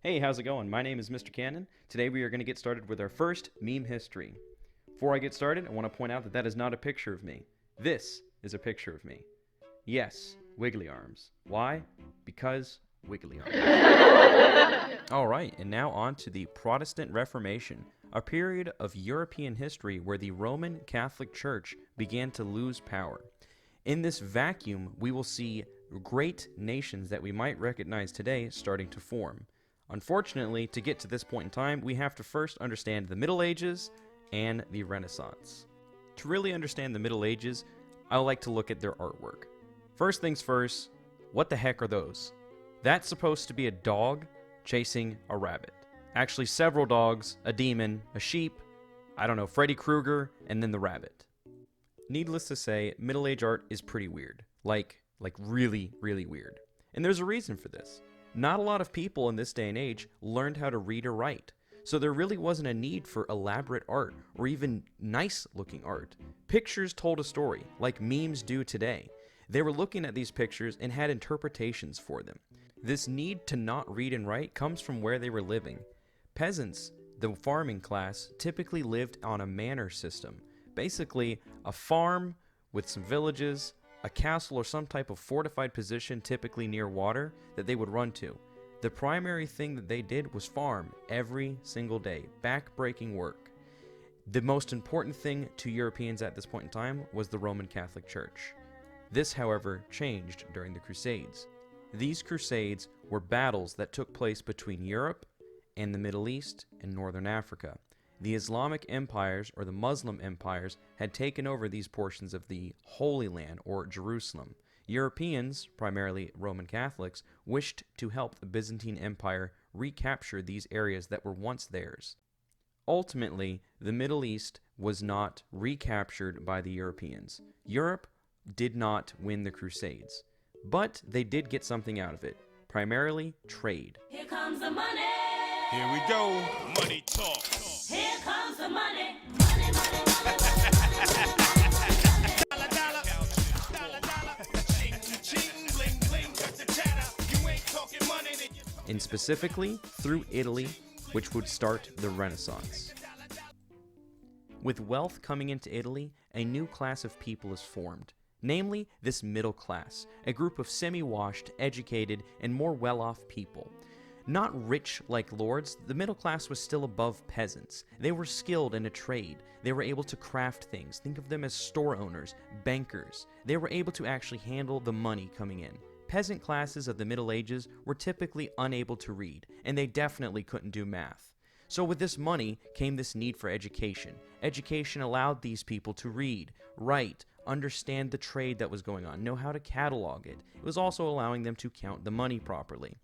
Hey, how's it going? My name is Mr.Cannon. Today we are going to get started with our first meme history. Before I get started, I want to point out that that is not a picture of me. This is a picture of me. Yes, wiggly arms. Why? Because wiggly arms. Alright, and now on to the Protestant Reformation, a period of European history where the Roman Catholic Church began to lose power. In this vacuum, we will see great nations that we might recognize today starting to form. Unfortunately, to get to this point in time, we have to first understand the Middle Ages and the Renaissance. To really understand the Middle Ages, I like to look at their artwork. First things first, what the heck are those? That's supposed to be a dog chasing a rabbit. Actually, several dogs, a demon, a sheep, I don't know, Freddy Krueger, and then the rabbit. Needless to say, Middle Age art is pretty weird. Like really, really weird. And there's a reason for this. Not a lot of people in this day and age learned how to read or write, so there really wasn't a need for elaborate art or even nice-looking art. Pictures told a story, like memes do today. They were looking at these pictures and had interpretations for them. This need to not read and write comes from where they were living. Peasants, the farming class, typically lived on a manor system. Basically, a farm with some villages, a castle or some type of fortified position typically near water that they would run to. The primary thing that they did was farm every single day, back-breaking work. The most important thing to Europeans at this point in time was the Roman Catholic Church. This, however, changed during the Crusades. These Crusades were battles that took place between Europe and the Middle East and Northern Africa. The Islamic empires, or the Muslim empires, had taken over these portions of the Holy Land, or Jerusalem. Europeans, primarily Roman Catholics, wished to help the Byzantine Empire recapture these areas that were once theirs. Ultimately, the Middle East was not recaptured by the Europeans. Europe did not win the Crusades, but they did get something out of it, primarily trade. Here comes the money. Here we go. Money talk. Here comes the money. Money, money, money, money, Dollar, dollar. Dollar, dollar. Cheating, cheating, bling, bling, got the chatter. You ain't talking money, then you And specifically through Italy, which would start the Renaissance. With wealth coming into Italy, a new class of people is formed, namely this middle class, a group of semi-washed, educated, and more well-off people. Not rich like lords, the middle class was still above peasants. They were skilled in a trade. They were able to craft things. Think of them as store owners, bankers. They were able to actually handle the money coming in. Peasant classes of the Middle Ages were typically unable to read, and they definitely couldn't do math. So with this money came this need for education. Education allowed these people to read, write, understand the trade that was going on, know how to catalog it. It was also allowing them to count the money properly.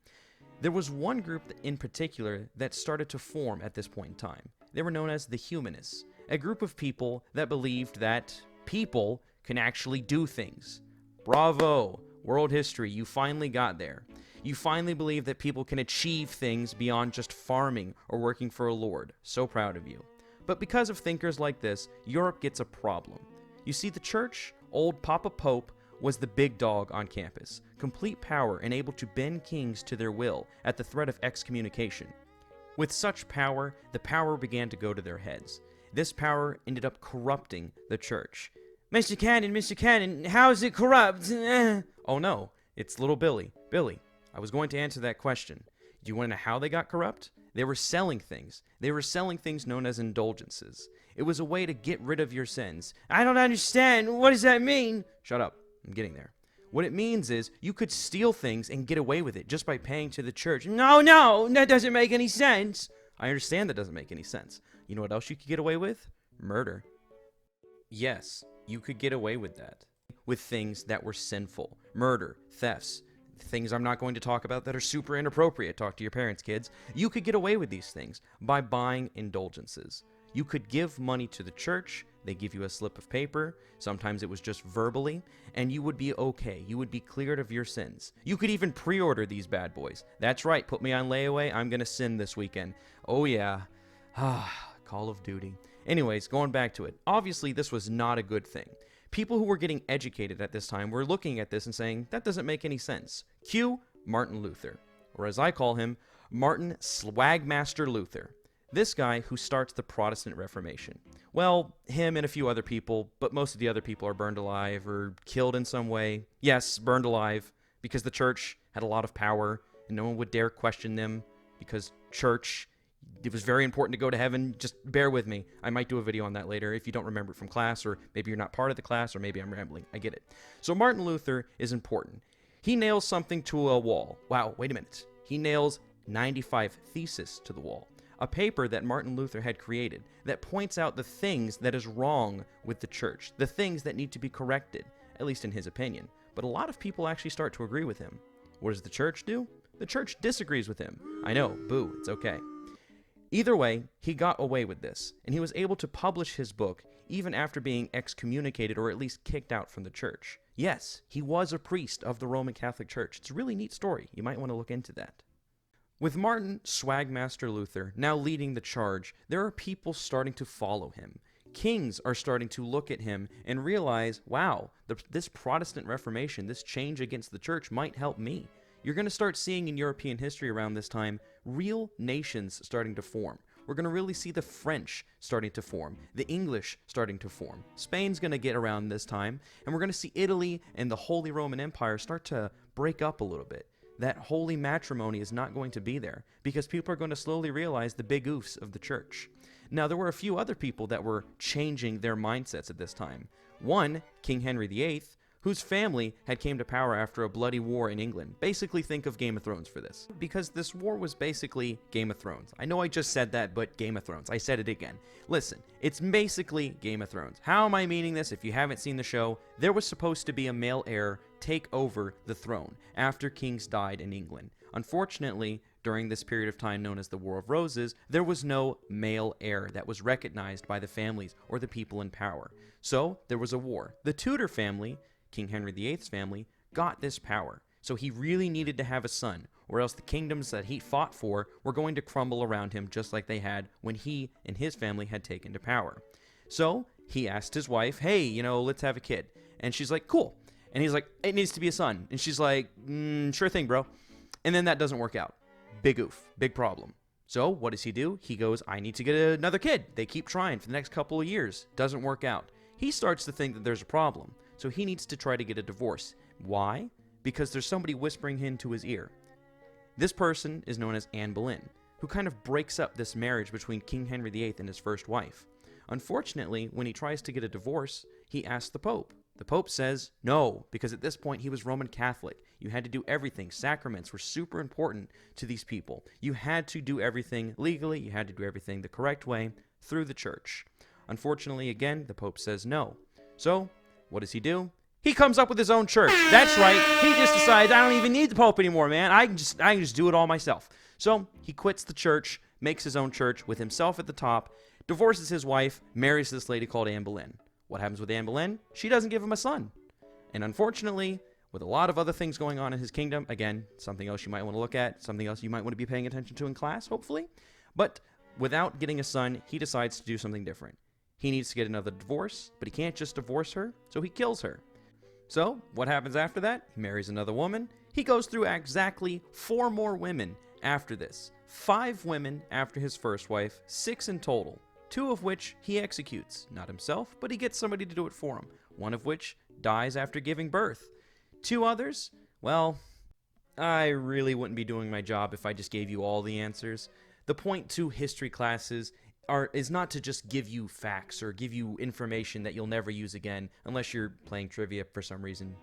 There was one group in particular that started to form at this point in time. They were known as the Humanists, a group of people that believed that people can actually do things. Bravo! World history, you finally got there. You finally believe that people can achieve things beyond just farming or working for a lord. So proud of you. But because of thinkers like this, Europe gets a problem. You see, the church, old Papa Pope, was the big dog on campus, complete power and able to bend kings to their will at the threat of excommunication. With such power, the power began to go to their heads. This power ended up corrupting the church. Mr. Cannon, how is it corrupt? Oh no, it's little Billy. Billy, I was going to answer that question. Do you want to know how they got corrupt? They were selling things. They were selling things known as indulgences. It was a way to get rid of your sins. I don't understand. What does that mean? Shut up. I'm getting there. What it means is you could steal things and get away with it just by paying to the church. No, that doesn't make any sense. I understand that doesn't make any sense. You know what else you could get away with? Murder. Yes, you could get away with that. With things that were sinful. Murder, thefts, things I'm not going to talk about that are super inappropriate. Talk to your parents, kids. You could get away with these things by buying indulgences. You could give money to the church, they give you a slip of paper, sometimes it was just verbally, and you would be okay. You would be cleared of your sins. You could even pre-order these bad boys. That's right, put me on layaway, I'm gonna sin this weekend. Oh yeah. Call of Duty. Anyways, going back to it. Obviously, this was not a good thing. People who were getting educated at this time were looking at this and saying, that doesn't make any sense. Cue Martin Luther, or as I call him, Martin Swagmaster Luther. This guy who starts the Protestant Reformation. Well, him and a few other people, but most of the other people are burned alive or killed in some way. Yes, burned alive, because the church had a lot of power, and no one would dare question them, because church, it was very important to go to heaven. Just bear with me. I might do a video on that later if you don't remember it from class, or maybe you're not part of the class, or maybe I'm rambling. I get it. So Martin Luther is important. He nails something to a wall. Wow, wait a minute. He nails 95 Theses to the wall. A paper that Martin Luther had created that points out the things that is wrong with the church, the things that need to be corrected, at least in his opinion. But a lot of people actually start to agree with him. What does the church do? The church disagrees with him. I know, boo, it's okay. Either way, he got away with this, and he was able to publish his book even after being excommunicated or at least kicked out from the church. Yes, he was a priest of the Roman Catholic Church. It's a really neat story. You might want to look into that. With Martin Swagmaster Luther now leading the charge, there are people starting to follow him. Kings are starting to look at him and realize, wow, this Protestant Reformation, this change against the church might help me. You're going to start seeing in European history around this time, real nations starting to form. We're going to really see the French starting to form, the English starting to form. Spain's going to get around this time, and we're going to see Italy and the Holy Roman Empire start to break up a little bit. That holy matrimony is not going to be there because people are going to slowly realize the big oofs of the church. Now, there were a few other people that were changing their mindsets at this time. One, King Henry VIII, whose family had came to power after a bloody war in England. Basically, think of Game of Thrones for this, because this war was basically Game of Thrones. I know I just said that, but Game of Thrones. I said it again. Listen, it's basically Game of Thrones. How am I meaning this? If you haven't seen the show, there was supposed to be a male heir take over the throne after kings died in England. Unfortunately, during this period of time known as the War of Roses, there was no male heir that was recognized by the families or the people in power. So there was a war. The Tudor family, King Henry VIII's family, got this power. So he really needed to have a son, or else the kingdoms that he fought for were going to crumble around him just like they had when he and his family had taken to power. So he asked his wife, hey, let's have a kid. And she's like, cool. And he's like, it needs to be a son. And she's like, sure thing, bro. And then that doesn't work out. Big oof. Big problem. So what does he do? He goes, I need to get another kid. They keep trying for the next couple of years. Doesn't work out. He starts to think that there's a problem. So he needs to try to get a divorce. Why? Because there's somebody whispering into his ear. This person is known as Anne Boleyn, who kind of breaks up this marriage between King Henry VIII and his first wife. Unfortunately, when he tries to get a divorce, he asks the Pope. The Pope says no, because at this point he was Roman Catholic. You had to do everything. Sacraments were super important to these people. You had to do everything legally. You had to do everything the correct way through the church. Unfortunately, again, the Pope says no. So, what does he do? He comes up with his own church. That's right. He just decides, I don't even need the Pope anymore, man. I can just do it all myself. So he quits the church, makes his own church with himself at the top, divorces his wife, marries this lady called Anne Boleyn. What happens with Anne Boleyn? She doesn't give him a son. And unfortunately, with a lot of other things going on in his kingdom, again, something else you might want to look at, something else you might want to be paying attention to in class, hopefully. But without getting a son, he decides to do something different. He needs to get another divorce, but he can't just divorce her, so he kills her. So, what happens after that? He marries another woman. He goes through exactly 4 more women after this. 5 women after his first wife, 6 in total. 2 of which he executes. Not himself, but he gets somebody to do it for him. 1 of which dies after giving birth. 2 others, well, I really wouldn't be doing my job if I just gave you all the answers. The point to history classes is not to just give you facts or give you information that you'll never use again, unless you're playing trivia for some reason.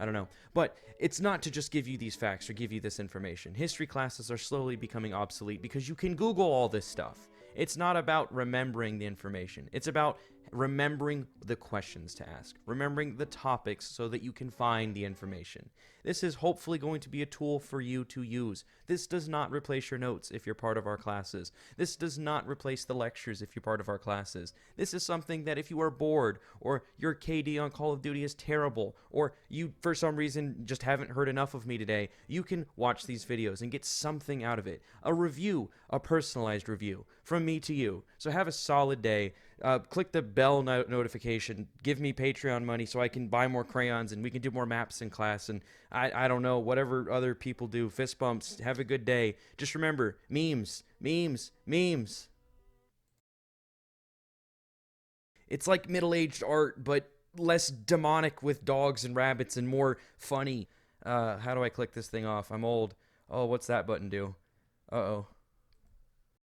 I don't know. But it's not to just give you these facts or give you this information. History classes are slowly becoming obsolete because you can Google all this stuff. It's not about remembering the information. It's about remembering the questions to ask, remembering the topics so that you can find the information. This is hopefully going to be a tool for you to use. This does not replace your notes if you're part of our classes. This does not replace the lectures if you're part of our classes. This is something that if you are bored, or your KD on Call of Duty is terrible, or you for some reason just haven't heard enough of me today, you can watch these videos and get something out of it. A review, a personalized review from me to you. So have a solid day. Click the bell notification. Give me Patreon money so I can buy more crayons and we can do more maps in class. And I don't know, whatever other people do. Fist bumps. Have a good day. Just remember, memes, memes, memes. It's like middle-aged art, but less demonic with dogs and rabbits and more funny. How do I click this thing off? I'm old. Oh, what's that button do? Uh-oh.